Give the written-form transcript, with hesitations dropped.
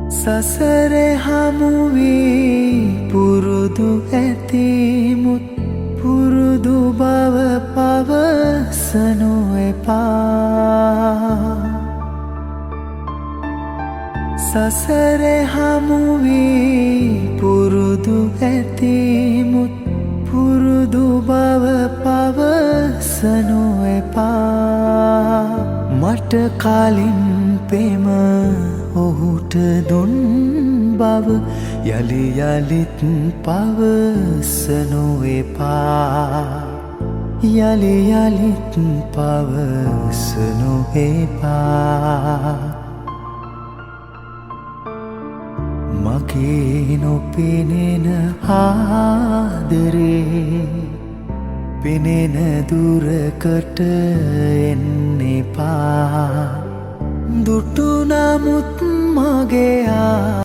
සසරේ හමුවී පුරුදු ඇතිමුත් පුරුදු බව පවසනු එපා. සසරේ හමුවී පුරුදු ඇතිමුත් පුරුදු බව පවසනු එපා. මට කලින් පෙම ඔහුට දුන් බව යලි යලිත් පවසනු එපා. යලි යලිත් පවසනු එපා. මගේ නොපෙනෙන ආදරේ පෙනෙන දුරකට එන්න එපා. දුටු නමුත් මගේ